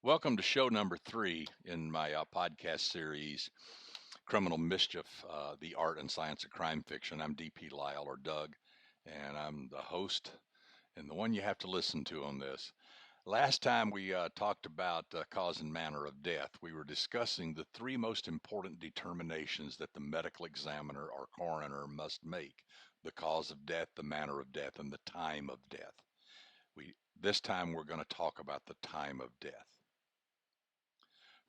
Welcome to show number 3 in my podcast series, Criminal Mischief, the Art and Science of Crime Fiction. I'm DP Lyle, or Doug, and I'm the host and the one you have to listen to on this. Last time we talked about cause and manner of death. We were discussing the 3 most important determinations that the medical examiner or coroner must make: the cause of death, the manner of death, and the time of death. This time we're going to talk about the time of death.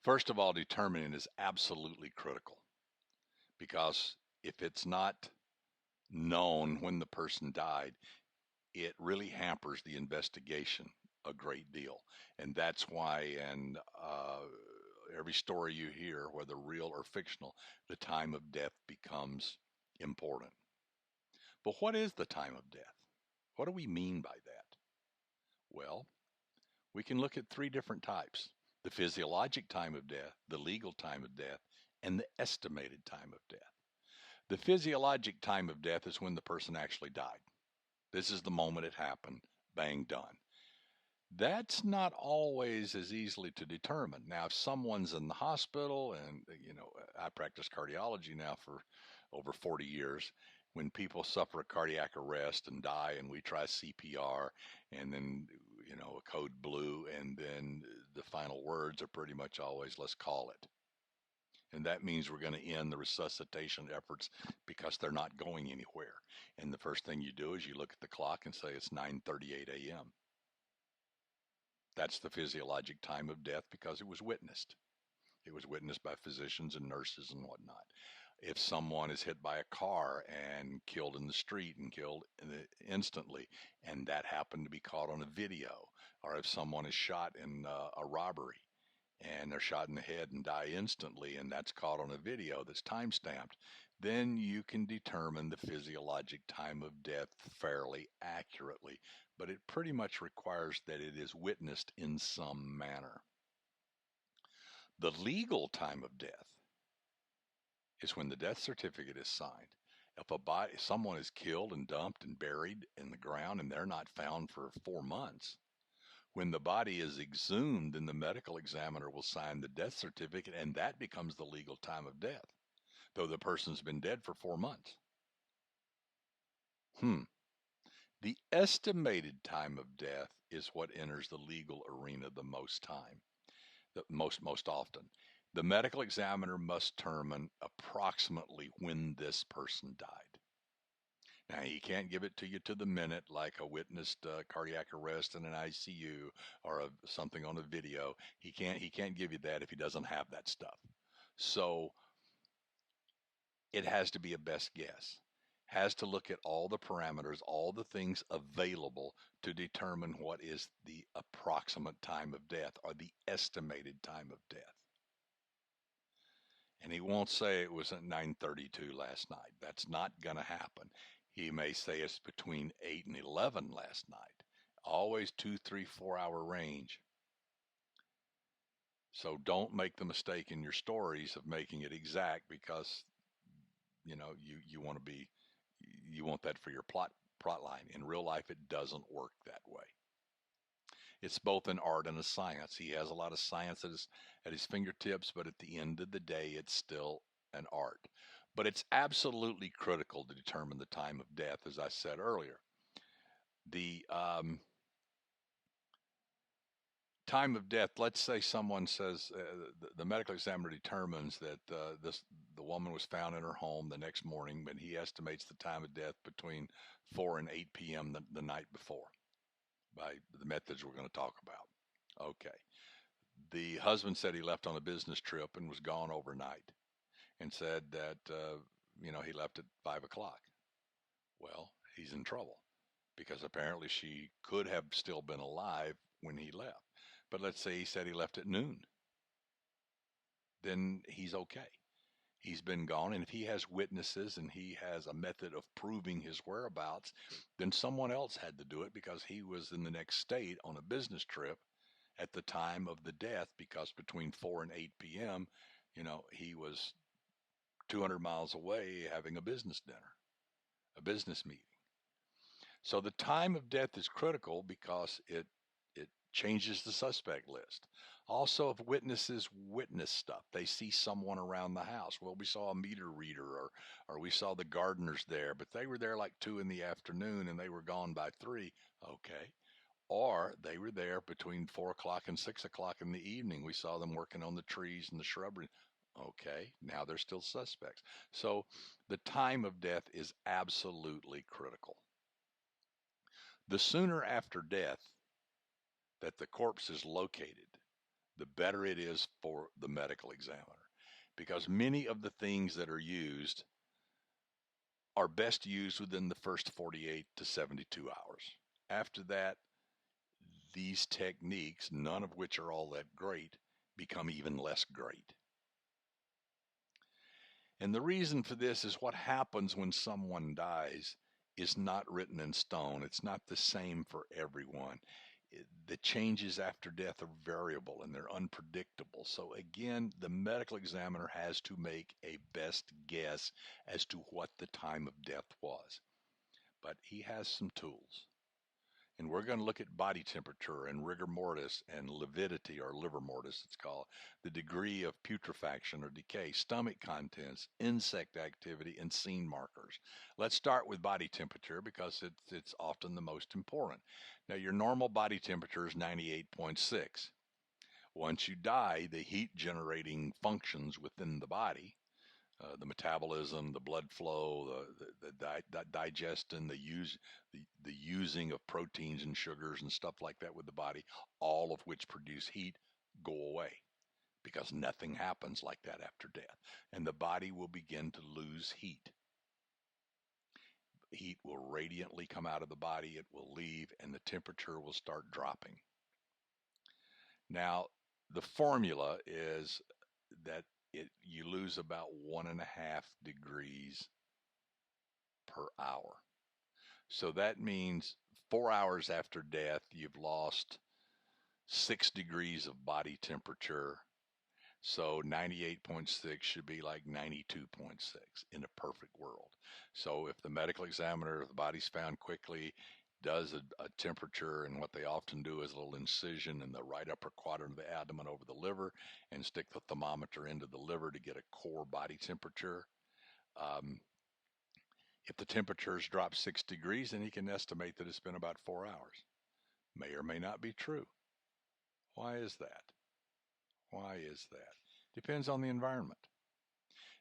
First of all, determining is absolutely critical, because if it's not known when the person died, it really hampers the investigation a great deal. And that's why in every story you hear, whether real or fictional, the time of death becomes important. But what is the time of death? What do we mean by that? Well, we can look at 3 different types: the physiologic time of death, the legal time of death, and the estimated time of death. The physiologic time of death is when the person actually died. This is the moment it happened, bang, done. That's not always as easily to determine. Now, if someone's in the hospital, and I practice cardiology now for over 40 years, when people suffer a cardiac arrest and die, and we try CPR, and then a code blue, and then the final words are pretty much always, let's call it. And that means we're going to end the resuscitation efforts because they're not going anywhere. And the first thing you do is you look at the clock and say it's 9:38 a.m. That's the physiologic time of death because it was witnessed. It was witnessed by physicians and nurses and whatnot. If someone is hit by a car and killed in the street and killed instantly, and that happened to be caught on a video, or if someone is shot in a robbery and they're shot in the head and die instantly, and that's caught on a video that's time stamped, then you can determine the physiologic time of death fairly accurately. But it pretty much requires that it is witnessed in some manner. The legal time of death is when the death certificate is signed. If someone is killed and dumped and buried in the ground and they're not found for 4 months, when the body is exhumed, then the medical examiner will sign the death certificate, and that becomes the legal time of death, though the person's been dead for 4 months. The estimated time of death is what enters the legal arena the most often. The medical examiner must determine approximately when this person died. Now, he can't give it to you to the minute like a witnessed cardiac arrest in an ICU or something on a video. He can't give you that if he doesn't have that stuff. So it has to be a best guess. Has to look at all the parameters, all the things available to determine what is the approximate time of death or the estimated time of death. And he won't say it was at 9:32 last night. That's not going to happen. He may say it's between 8 and 11 last night. Always 2, 3, 4 hour range. So don't make the mistake in your stories of making it exact, because you want that for your plot line. In real life, it doesn't work that way. It's both an art and a science. He has a lot of science at his fingertips, but at the end of the day, it's still an art. But it's absolutely critical to determine the time of death, as I said earlier. The time of death, let's say someone says, the medical examiner determines that the woman was found in her home the next morning, but he estimates the time of death between 4 and 8 p.m. the night before, by the methods we're going to talk about. Okay. The husband said he left on a business trip and was gone overnight, and said that he left at 5 o'clock. Well, he's in trouble, because apparently she could have still been alive when he left. But let's say he said he left at noon, then he's okay. He's been gone, and if he has witnesses and he has a method of proving his whereabouts, then someone else had to do it, because he was in the next state on a business trip at the time of the death, because between 4 and 8 p.m., he was 200 miles away having a business dinner, a business meeting. So the time of death is critical because it changes the suspect list. Also, if witnesses witness stuff, they see someone around the house. Well, we saw a meter reader, or we saw the gardeners there, but they were there like 2 in the afternoon and they were gone by 3. Okay. Or they were there between 4 o'clock and 6 o'clock in the evening. We saw them working on the trees and the shrubbery. Okay, now they're still suspects. So the time of death is absolutely critical. The sooner after death that the corpse is located, the better it is for the medical examiner, because many of the things that are used are best used within the first 48 to 72 hours. After that, these techniques, none of which are all that great, become even less great. And the reason for this is what happens when someone dies is not written in stone. It's not the same for everyone. The changes after death are variable and they're unpredictable. So again, the medical examiner has to make a best guess as to what the time of death was. But he has some tools. And we're going to look at body temperature and rigor mortis and lividity, or liver mortis it's called, the degree of putrefaction or decay, stomach contents, insect activity, and scene markers. Let's start with body temperature because it's often the most important. Now, your normal body temperature is 98.6. Once you die, the heat generating functions within the body, the metabolism, the blood flow, the digestion, the using of proteins and sugars and stuff like that with the body, all of which produce heat, go away because nothing happens like that after death. And the body will begin to lose heat. Heat will radiantly come out of the body, it will leave, and the temperature will start dropping. Now, the formula is that you lose about 1.5 degrees per hour. So that means 4 hours after death, you've lost 6 degrees of body temperature. So 98.6 should be like 92.6 in a perfect world. So if the medical examiner, if the body's found quickly, does a temperature, and what they often do is a little incision in the right upper quadrant of the abdomen over the liver and stick the thermometer into the liver to get a core body temperature. Um, if the temperature's dropped 6 degrees, then he can estimate that it's been about 4 hours. May or may not be true. Why is that? Why is that? Depends on the environment.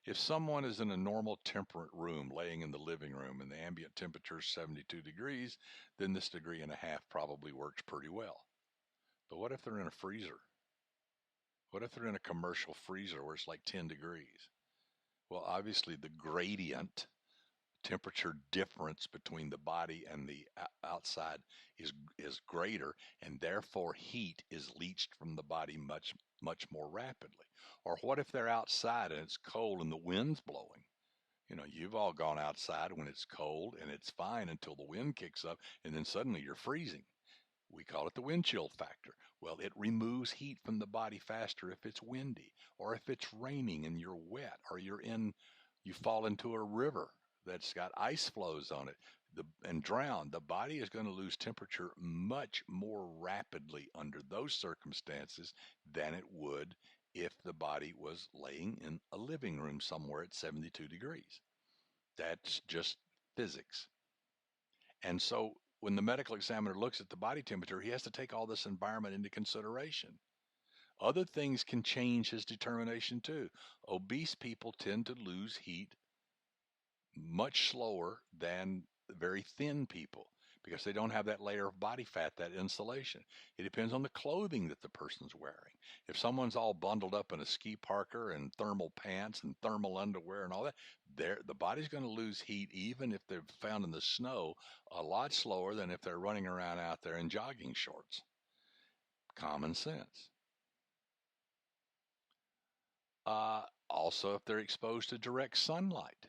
If someone is in a normal temperate room laying in the living room and the ambient temperature is 72 degrees, then this 1.5 degrees probably works pretty well. But what if they're in a freezer? What if they're in a commercial freezer where it's like 10 degrees? Well, obviously the gradient temperature difference between the body and the outside is greater, and therefore heat is leached from the body much more rapidly. Or what if they're outside and it's cold and the wind's blowing? You know, you've all gone outside when it's cold and it's fine until the wind kicks up and then suddenly you're freezing. We call it the wind chill factor. Well, it removes heat from the body faster if it's windy, or if it's raining and you're wet, or you fall into a river that's got ice flows on it and drown. The body is going to lose temperature much more rapidly under those circumstances than it would if the body was laying in a living room somewhere at 72 degrees. That's just physics. And so when the medical examiner looks at the body temperature, he has to take all this environment into consideration. Other things can change his determination too. Obese people tend to lose heat much slower than very thin people because they don't have that layer of body fat, that insulation. It depends on the clothing that the person's wearing. If someone's all bundled up in a ski parker and thermal pants and thermal underwear and all that, the body's going to lose heat even if they're found in the snow a lot slower than if they're running around out there in jogging shorts. Common sense. Also, if they're exposed to direct sunlight.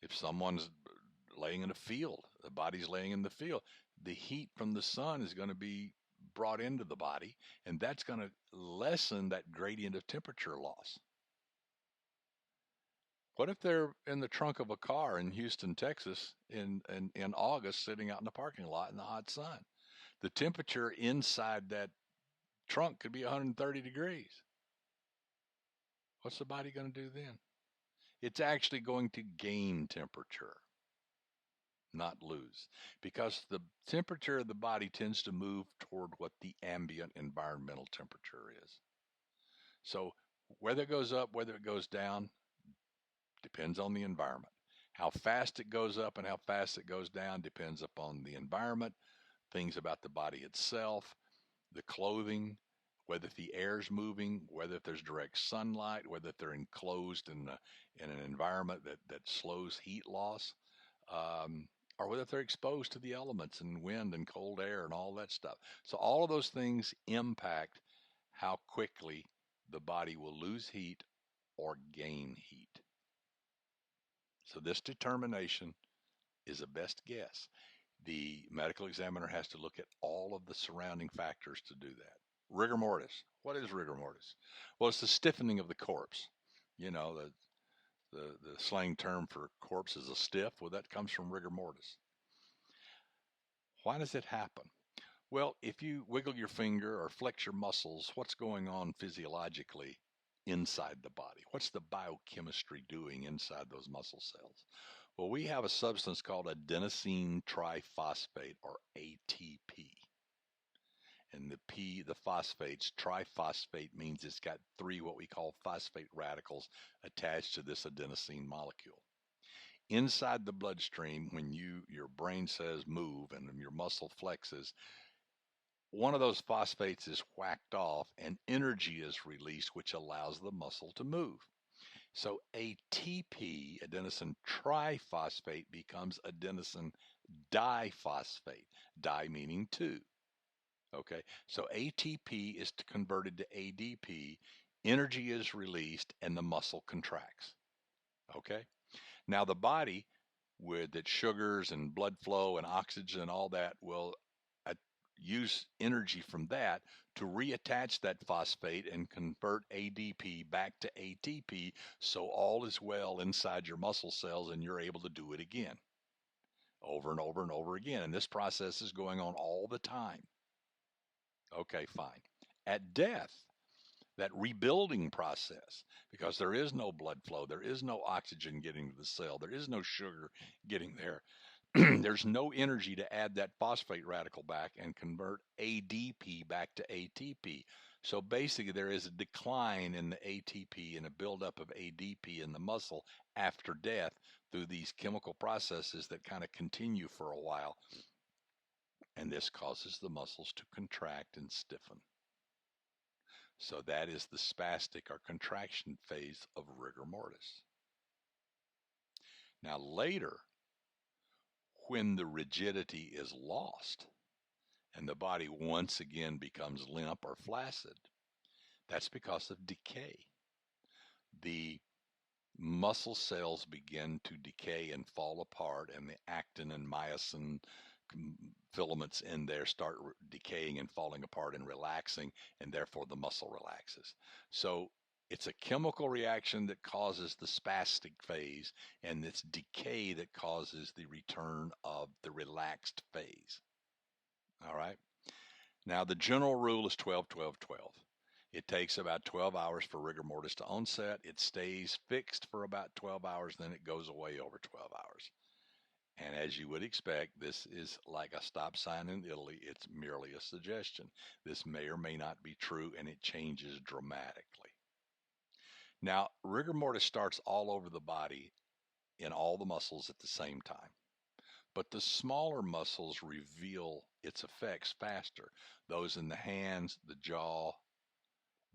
If someone's laying in a field, the body's laying in the field, the heat from the sun is going to be brought into the body, and that's going to lessen that gradient of temperature loss. What if they're in the trunk of a car in Houston, Texas in August, sitting out in the parking lot in the hot sun? The temperature inside that trunk could be 130 degrees. What's the body going to do then? It's actually going to gain temperature, not lose, because the temperature of the body tends to move toward what the ambient environmental temperature is. So whether it goes up, whether it goes down, depends on the environment. How fast it goes up and how fast it goes down depends upon the environment, things about the body itself, the clothing, whether the air's moving, whether there's direct sunlight, whether they're enclosed in an environment that slows heat loss, um, or whether they're exposed to the elements and wind and cold air and all that stuff. So all of those things impact how quickly the body will lose heat or gain heat. So this determination is a best guess. The medical examiner has to look at all of the surrounding factors to do that. Rigor mortis. What is rigor mortis? Well, it's the stiffening of the corpse. You know, the slang term for corpse is a stiff. Well, that comes from rigor mortis. Why does it happen? Well, if you wiggle your finger or flex your muscles, what's going on physiologically inside the body? What's the biochemistry doing inside those muscle cells? Well, we have a substance called adenosine triphosphate, or ATP. And the phosphates, triphosphate means it's got three what we call phosphate radicals attached to this adenosine molecule. Inside the bloodstream, when your brain says move and your muscle flexes, one of those phosphates is whacked off and energy is released, which allows the muscle to move. So ATP, adenosine triphosphate, becomes adenosine diphosphate, di meaning two. Okay, so ATP is converted to ADP, energy is released, and the muscle contracts. Okay, now the body, with its sugars and blood flow and oxygen and all that, will use energy from that to reattach that phosphate and convert ADP back to ATP, so all is well inside your muscle cells and you're able to do it again over and over and over again. And this process is going on all the time. Okay, fine. At death, that rebuilding process, because there is no blood flow, there is no oxygen getting to the cell, there is no sugar getting there, there's no energy to add that phosphate radical back and convert ADP back to ATP. So basically, there is a decline in the ATP and a buildup of ADP in the muscle after death through these chemical processes that kind of continue for a while. And this causes the muscles to contract and stiffen. So that is the spastic or contraction phase of rigor mortis. Now later, when the rigidity is lost and the body once again becomes limp or flaccid, that's because of decay. The muscle cells begin to decay and fall apart, and the actin and myosin filaments in there start decaying and falling apart and relaxing, and therefore the muscle relaxes. So it's a chemical reaction that causes the spastic phase, and it's decay that causes the return of the relaxed phase. All right. Now, the general rule is 12, 12, 12. It takes about 12 hours for rigor mortis to onset. It stays fixed for about 12 hours, then it goes away over 12 hours. And as you would expect, this is like a stop sign in Italy. It's merely a suggestion. This may or may not be true, and it changes dramatically. Now, rigor mortis starts all over the body in all the muscles at the same time. But the smaller muscles reveal its effects faster. Those in the hands, the jaw,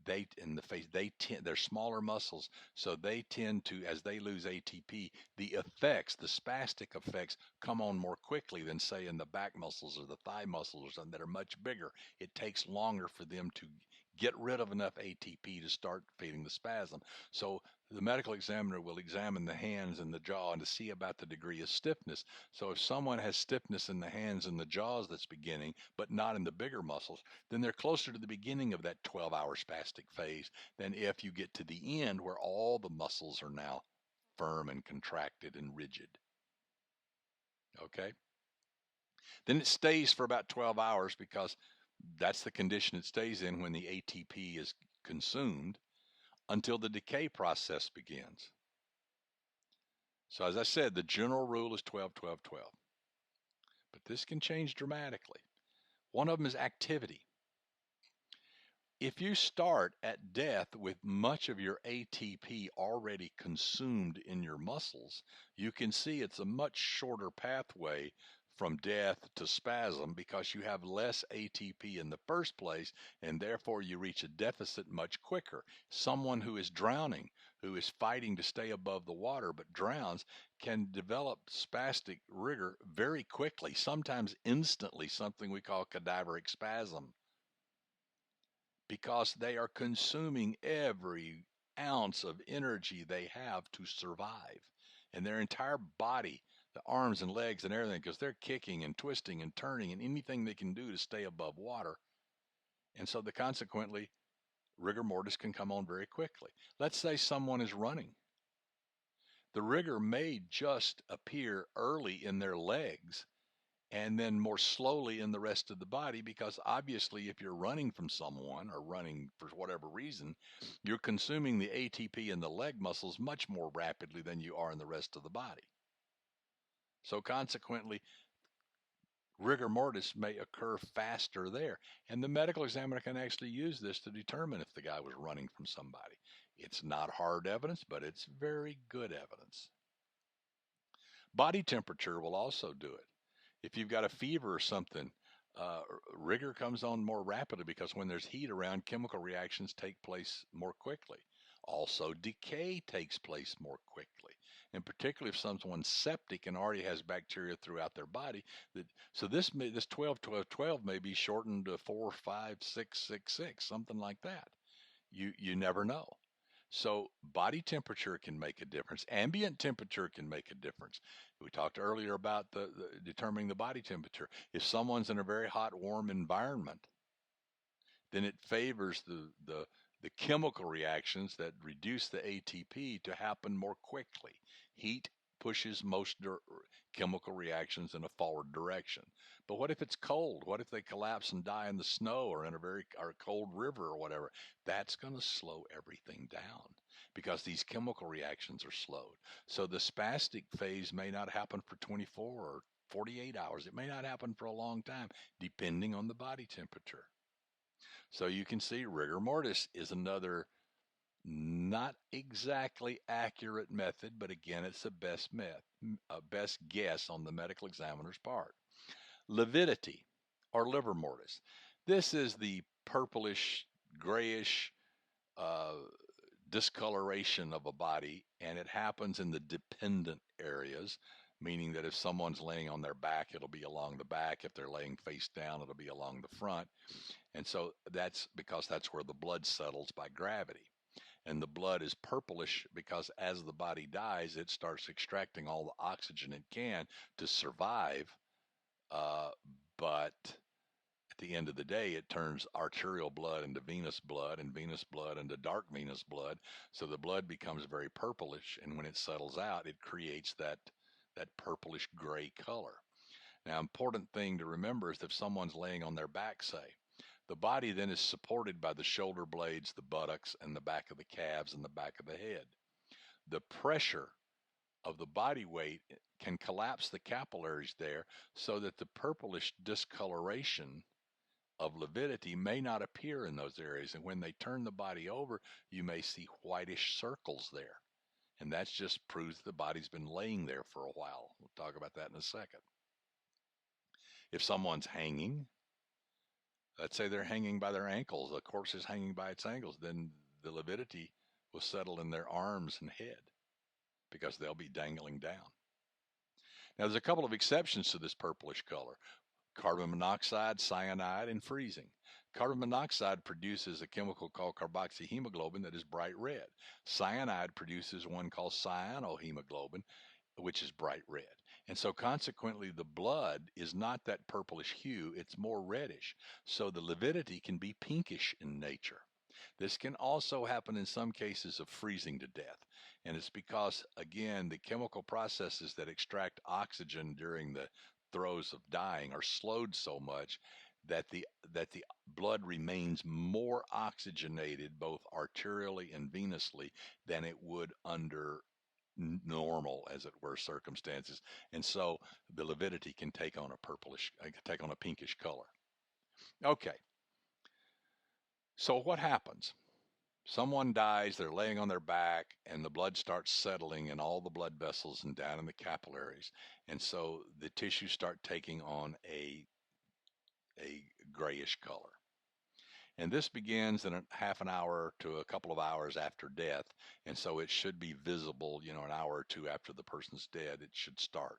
they in the face, they're smaller muscles, so they tend to, as they lose ATP, the effects, the spastic effects, come on more quickly than say in the back muscles or the thigh muscles that are much bigger. It takes longer for them to get rid of enough ATP to start feeling the spasm. So the medical examiner will examine the hands and the jaw and to see about the degree of stiffness. So if someone has stiffness in the hands and the jaws that's beginning, but not in the bigger muscles, then they're closer to the beginning of that 12-hour spastic phase than if you get to the end where all the muscles are now firm and contracted and rigid. Okay? Then it stays for about 12 hours because That's the condition it stays in when the ATP is consumed until the decay process begins. So as I said, the general rule is 12, 12, 12. But this can change dramatically. One of them is activity. If you start at death with much of your ATP already consumed in your muscles, you can see it's a much shorter pathway from death to spasm because you have less ATP in the first place, and therefore you reach a deficit much quicker. Someone who is drowning, who is fighting to stay above the water but drowns, can develop spastic rigor very quickly, sometimes instantly, something we call cadaveric spasm, because they are consuming every ounce of energy they have to survive. And their entire body, the arms and legs and everything, because they're kicking and twisting and turning and anything they can do to stay above water. And so consequently, rigor mortis can come on very quickly. Let's say someone is running. The rigor may just appear early in their legs and then more slowly in the rest of the body, because obviously if you're running from someone or running for whatever reason, you're consuming the ATP in the leg muscles much more rapidly than you are in the rest of the body. So consequently, rigor mortis may occur faster there. And the medical examiner can actually use this to determine if the guy was running from somebody. It's not hard evidence, but it's very good evidence. Body temperature will also do it. If you've got a fever or something, rigor comes on more rapidly because when there's heat around, chemical reactions take place more quickly. Also, decay takes place more quickly, and particularly if someone's septic and already has bacteria throughout their body. So this 12, 12, 12 may be shortened to 4, 5, 6, 6, 6, something like that. You never know. So body temperature can make a difference. Ambient temperature can make a difference. We talked earlier about the determining the body temperature. If someone's in a very hot, warm environment, then it favors the chemical reactions that reduce the ATP to happen more quickly. Heat pushes most chemical reactions in a forward direction. But what if it's cold? What if they collapse and die in the snow or in a cold river or whatever? That's going to slow everything down because these chemical reactions are slowed. So the spastic phase may not happen for 24 or 48 hours. It may not happen for a long time, depending on the body temperature. So you can see rigor mortis is another not exactly accurate method, but again, it's the best guess on the medical examiner's part. Lividity, or liver mortis. This is the purplish, grayish uh, discoloration of a body, and it happens in the dependent areas, meaning that if someone's laying on their back, it'll be along the back. If they're laying face down, it'll be along the front. And so that's because that's where the blood settles by gravity. And the blood is purplish because as the body dies, it starts extracting all the oxygen it can to survive. But at the end of the day, it turns arterial blood into venous blood and venous blood into dark venous blood. So the blood becomes very purplish. And when it settles out, it creates that purplish gray color. Now, important thing to remember is if someone's laying on their back, say, the body then is supported by the shoulder blades, the buttocks, and the back of the calves and the back of the head. The pressure of the body weight can collapse the capillaries there so that the purplish discoloration of lividity may not appear in those areas. And when they turn the body over, you may see whitish circles there. And that just proves the body's been laying there for a while. We'll talk about that in a second. If someone's hanging, let's say they're hanging by their ankles, a corpse is hanging by its ankles, then the lividity will settle in their arms and head because they'll be dangling down. Now, there's a couple of exceptions to this purplish color: carbon monoxide, cyanide, and freezing. Carbon monoxide produces a chemical called carboxyhemoglobin that is bright red. Cyanide produces one called cyanohemoglobin, which is bright red. And so consequently, the blood is not that purplish hue, it's more reddish. So the lividity can be pinkish in nature. This can also happen in some cases of freezing to death. And it's because, again, the chemical processes that extract oxygen during the throes of dying are slowed so much that the blood remains more oxygenated both arterially and venously than it would under normal, as it were, circumstances, and so the lividity can take on take on a pinkish color. Okay, so what happens? Someone dies, they're laying on their back, and the blood starts settling in all the blood vessels and down in the capillaries, and so the tissues start taking on a grayish color. And this begins in a half an hour to a couple of hours after death. And so it should be visible, an hour or two after the person's dead, it should start.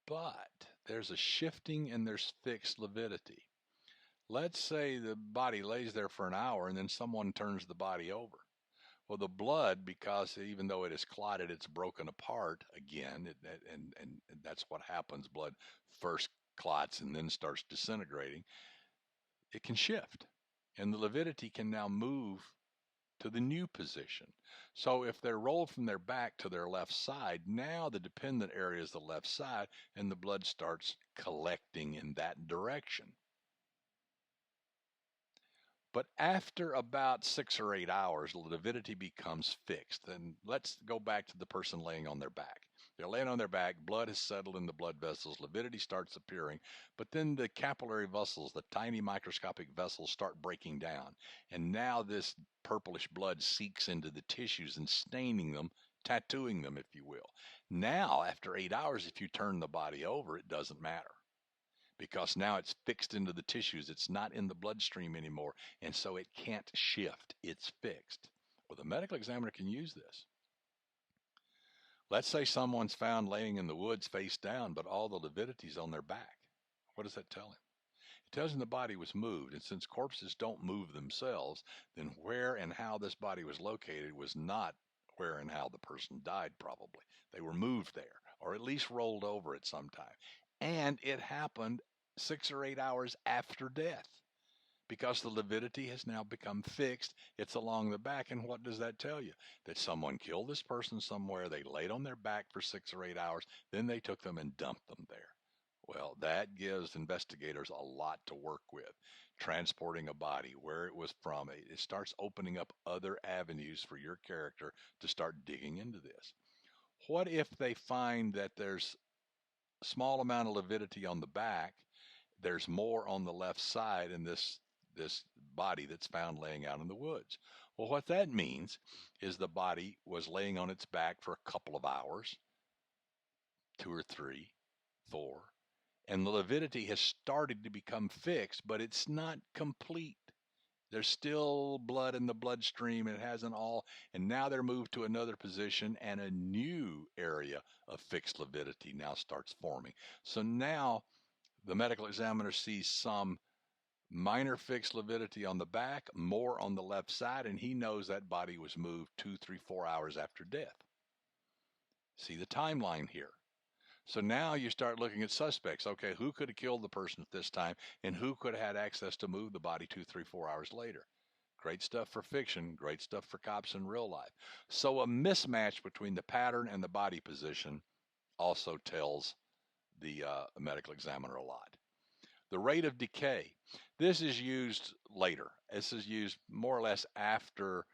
But there's a shifting and there's fixed lividity. Let's say the body lays there for an hour and then someone turns the body over. Well, the blood, because even though it is clotted, it's broken apart again. And that's what happens. Blood first clots and then starts disintegrating. It can shift, and the lividity can now move to the new position. So if they're rolled from their back to their left side, now the dependent area is the left side, and the blood starts collecting in that direction. But after about 6 or 8 hours, the lividity becomes fixed. And let's go back to the person laying on their back. They're laying on their back, blood has settled in the blood vessels, lividity starts appearing, but then the capillary vessels, the tiny microscopic vessels, start breaking down. And now this purplish blood seeks into the tissues and staining them, tattooing them, if you will. Now, after 8 hours, if you turn the body over, it doesn't matter, because now it's fixed into the tissues. It's not in the bloodstream anymore, and so it can't shift. It's fixed. Well, the medical examiner can use this. Let's say someone's found laying in the woods face down, but all the lividity's on their back. What does that tell him? It tells him the body was moved, and since corpses don't move themselves, then where and how this body was located was not where and how the person died, probably. They were moved there, or at least rolled over at some time. And it happened 6 or 8 hours after death, because the lividity has now become fixed. It's along the back. And what does that tell you? That someone killed this person somewhere, they laid on their back for 6 or 8 hours, then they took them and dumped them there. Well, that gives investigators a lot to work with. Transporting a body, where it was from, it starts opening up other avenues for your character to start digging into this. What if they find that there's a small amount of lividity on the back, there's more on the left side in this body that's found laying out in the woods? Well, what that means is the body was laying on its back for a couple of hours, 2 or 3, 4, and the lividity has started to become fixed, but it's not complete. There's still blood in the bloodstream, and it hasn't all, and now they're moved to another position, and a new area of fixed lividity now starts forming. So now the medical examiner sees some minor fixed lividity on the back, more on the left side, and he knows that body was moved 2, 3, 4 hours after death. See the timeline here. So now you start looking at suspects. Okay, who could have killed the person at this time, and who could have had access to move the body 2, 3, 4 hours later? Great stuff for fiction, great stuff for cops in real life. So a mismatch between the pattern and the body position also tells the medical examiner a lot. The rate of decay. This is used later. This is used more or less after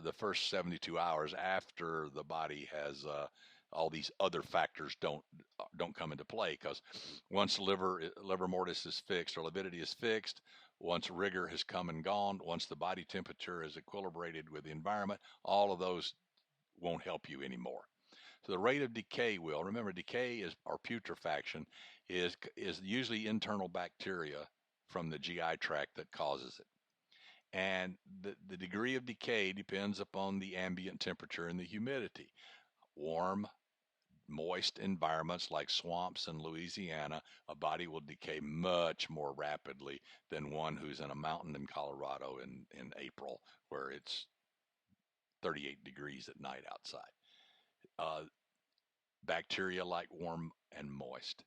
the first 72 hours, after the body has all these other factors don't come into play, because once livor mortis is fixed, or lividity is fixed, once rigor has come and gone, once the body temperature is equilibrated with the environment, all of those won't help you anymore. So the rate of decay will. Remember, decay is, or putrefaction, is usually internal bacteria from the GI tract that causes it. And the degree of decay depends upon the ambient temperature and the humidity. Warm, moist environments like swamps in Louisiana, a body will decay much more rapidly than one who's in a mountain in Colorado in April, where it's 38 degrees at night outside. Bacteria like warm and moist.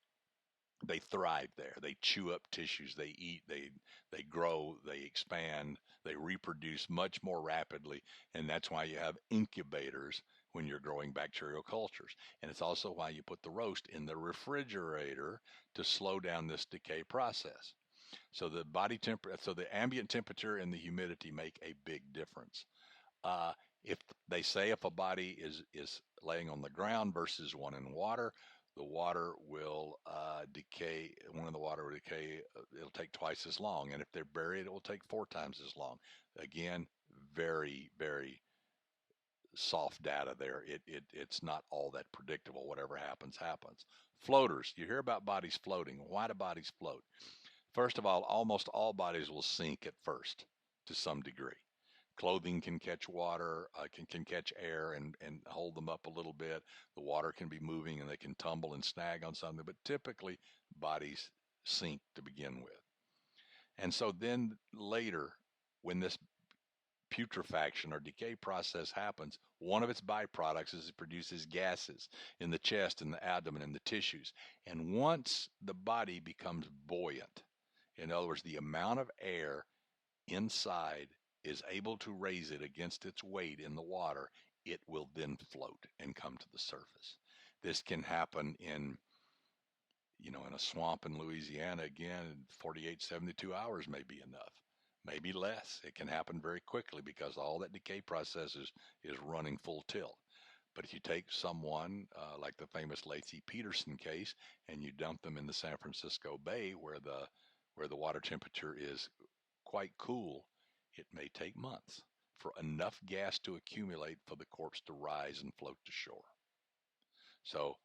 They thrive there. They chew up tissues. They eat. They grow. They expand. They reproduce much more rapidly, and that's why you have incubators when you're growing bacterial cultures. And it's also why you put the roast in the refrigerator to slow down this decay process. So the so the ambient temperature and the humidity make a big difference. Uh, if they say if a body is laying on the ground versus one in water, the water will decay. One in the water will decay. It'll take twice as long, and if they're buried, it will take 4 times as long. Again, very very soft data there. It's not all that predictable. Whatever happens, happens. Floaters. You hear about bodies floating. Why do bodies float? First of all, almost all bodies will sink at first to some degree. Clothing can catch water, can catch air and hold them up a little bit. The water can be moving and they can tumble and snag on something, but typically bodies sink to begin with. And so then later, when this putrefaction or decay process happens, one of its byproducts is it produces gases in the chest and the abdomen and the tissues. And once the body becomes buoyant, in other words, the amount of air inside is able to raise it against its weight in the water, it will then float and come to the surface. This can happen in a swamp in Louisiana. Again, 48, 72 hours may be enough, maybe less. It can happen very quickly because all that decay process is running full tilt. But if you take someone like the famous Laci Peterson case and you dump them in the San Francisco Bay where the water temperature is quite cool, it may take months for enough gas to accumulate for the corpse to rise and float to shore. So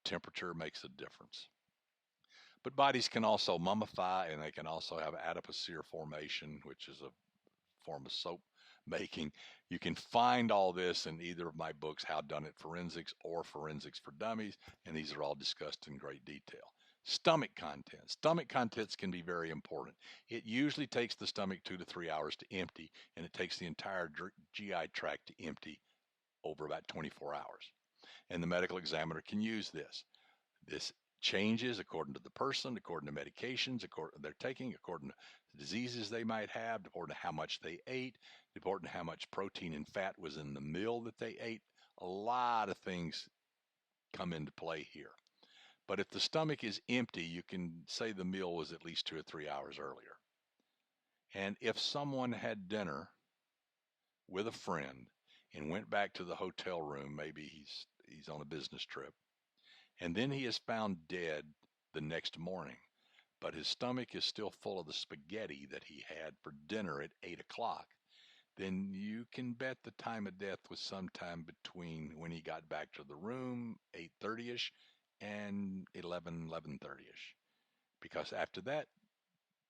temperature makes a difference. But bodies can also mummify and they can also have adipocere formation, which is a form of soap making. You can find all this in either of my books, How Done It Forensics or Forensics for Dummies, and these are all discussed in great detail. Stomach contents. Stomach contents can be very important. It usually takes the stomach 2 to 3 hours to empty, and it takes the entire GI tract to empty over about 24 hours. And the medical examiner can use this. This changes according to the person, according to medications, according they're taking, according to diseases they might have, according to how much they ate, according to how much protein and fat was in the meal that they ate. A lot of things come into play here. But if the stomach is empty, you can say the meal was at least 2 or 3 hours earlier. And if someone had dinner with a friend and went back to the hotel room, maybe he's on a business trip, and then he is found dead the next morning, but his stomach is still full of the spaghetti that he had for dinner at 8 o'clock, then you can bet the time of death was sometime between when he got back to the room, 8:30ish, and 11:30ish. Because after that,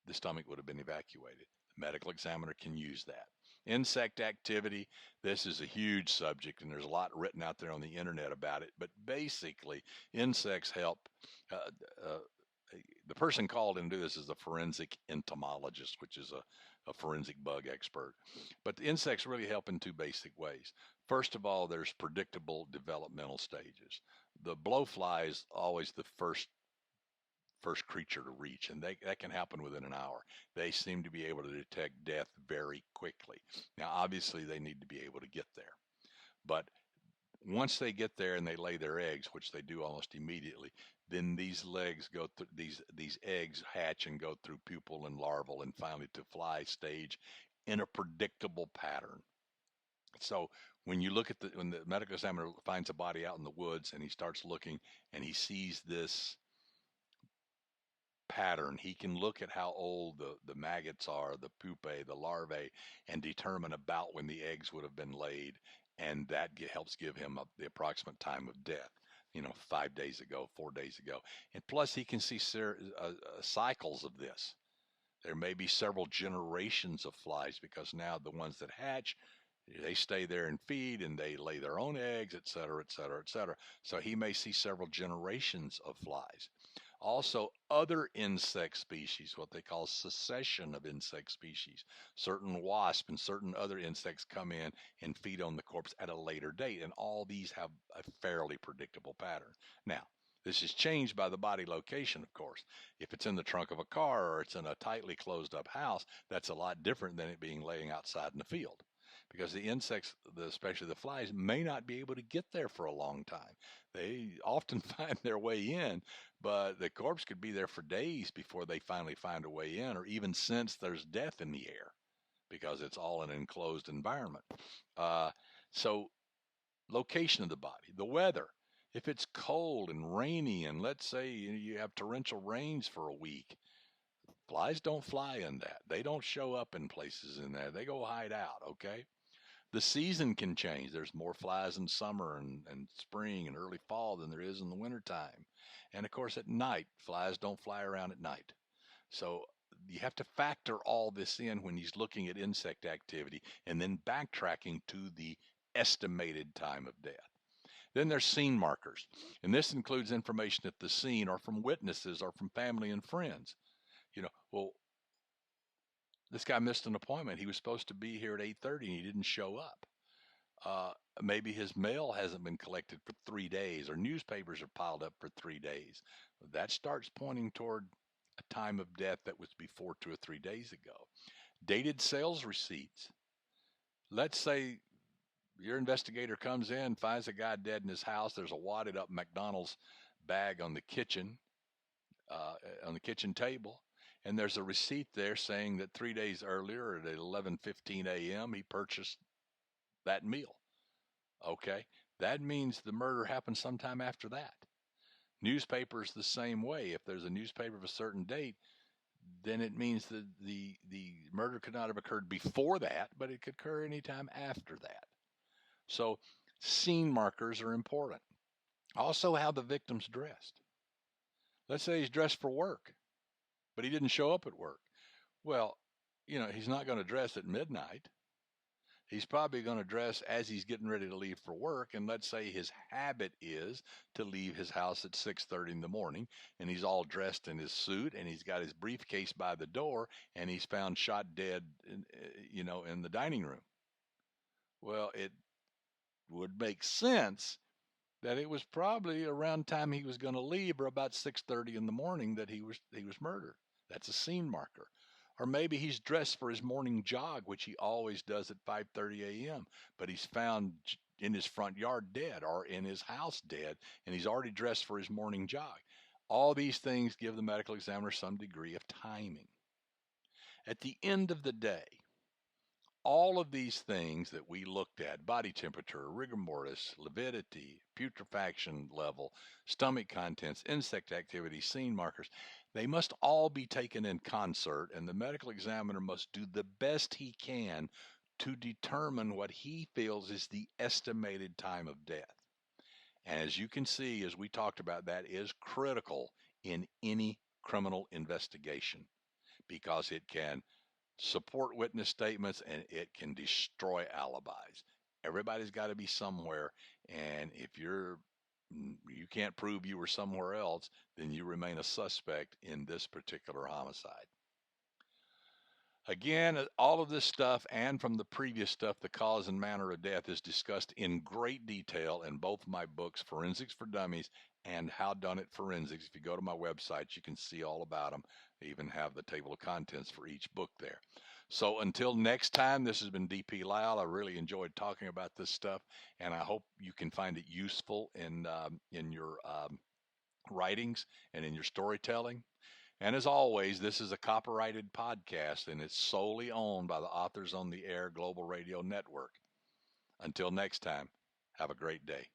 the stomach would have been evacuated. The medical examiner can use that. Insect activity, this is a huge subject, and there's a lot written out there on the internet about it. But basically, insects help. Uh, uh, the person called in to do this is a forensic entomologist, which is a forensic bug expert. But the insects really help in two basic ways. First of all, there's predictable developmental stages. The blowfly is always the first creature to reach, and that can happen within an hour. They seem to be able to detect death very quickly. Now, obviously, they need to be able to get there, but once they get there and they lay their eggs, which they do almost immediately, then these legs go through these eggs hatch and go through pupal and larval and finally to fly stage in a predictable pattern. So when you look at when the medical examiner finds a body out in the woods and he starts looking and he sees this pattern, he can look at how old the maggots are, the pupae, the larvae, and determine about when the eggs would have been laid, and that helps give him the approximate time of death. 5 days ago, 4 days ago, and plus he can see cycles of this. There may be several generations of flies because now the ones that hatch, they stay there and feed and they lay their own eggs, et cetera, et cetera, et cetera. So he may see several generations of flies. Also, other insect species, what they call succession of insect species. Certain wasps and certain other insects come in and feed on the corpse at a later date, and all these have a fairly predictable pattern. Now, this is changed by the body location, of course. If it's in the trunk of a car or it's in a tightly closed up house, that's a lot different than it being laying outside in the field because the insects, especially the flies, may not be able to get there for a long time. They often find their way in, but the corpse could be there for days before they finally find a way in, or even sense there's death in the air because it's all an enclosed environment. Uh, so, location of the body, the weather. If it's cold and rainy, and let's say you have torrential rains for a week, flies don't fly in that. They don't show up in places in there. They go hide out, okay? The season can change. There's more flies in summer and spring and early fall than there is in the wintertime. And of course, at night, flies don't fly around at night. So you have to factor all this in when he's looking at insect activity and then backtracking to the estimated time of death. Then there's scene markers, and this includes information at the scene or from witnesses or from family and friends. Well, this guy missed an appointment. He was supposed to be here at 8:30 and he didn't show up. Uh, Maybe his mail hasn't been collected for 3 days, or newspapers are piled up for 3 days. That starts pointing toward a time of death that was before 2 or 3 days ago. Dated sales receipts. Let's say your investigator comes in, finds a guy dead in his house. There's a wadded up McDonald's bag uh, on the kitchen table, and there's a receipt there saying that 3 days earlier at 11:15 a.m. he purchased that meal. Okay, that means the murder happened sometime after that. Newspapers the same way. If there's a newspaper of a certain date, then it means that the murder could not have occurred before that, but it could occur anytime after that. So scene markers are important. Also, how the victim's dressed. Let's say he's dressed for work, but he didn't show up at work. Well, he's not going to dress at midnight. He's probably going to dress as he's getting ready to leave for work. And let's say his habit is to leave his house at 6:30 in the morning, and he's all dressed in his suit, and he's got his briefcase by the door, and he's found shot dead, in the dining room. Well, it would make sense that it was probably around time he was going to leave, or about 6:30 in the morning, that he was murdered. That's a scene marker. Or maybe he's dressed for his morning jog, which he always does at 5:30 a.m., but he's found in his front yard dead, or in his house dead, and he's already dressed for his morning jog. All these things give the medical examiner some degree of timing. At the end of the day, all of these things that we looked at, body temperature, rigor mortis, lividity, putrefaction level, stomach contents, insect activity, scene markers, they must all be taken in concert, and the medical examiner must do the best he can to determine what he feels is the estimated time of death. And as you can see, as we talked about, that is critical in any criminal investigation, because it can support witness statements and it can destroy alibis. Everybody's got to be somewhere, and if you can't prove you were somewhere else, then you remain a suspect in this particular homicide. Again, all of this stuff, and from the previous stuff, the cause and manner of death, is discussed in great detail in both my books, Forensics for Dummies and How Done It Forensics. If you go to my website, you can see all about them. I even have the table of contents for each book there. So until next time, this has been DP Lyle. I really enjoyed talking about this stuff, and I hope you can find it useful in your writings and in your storytelling. And as always, this is a copyrighted podcast, and it's solely owned by the Authors on the Air Global Radio Network. Until next time, have a great day.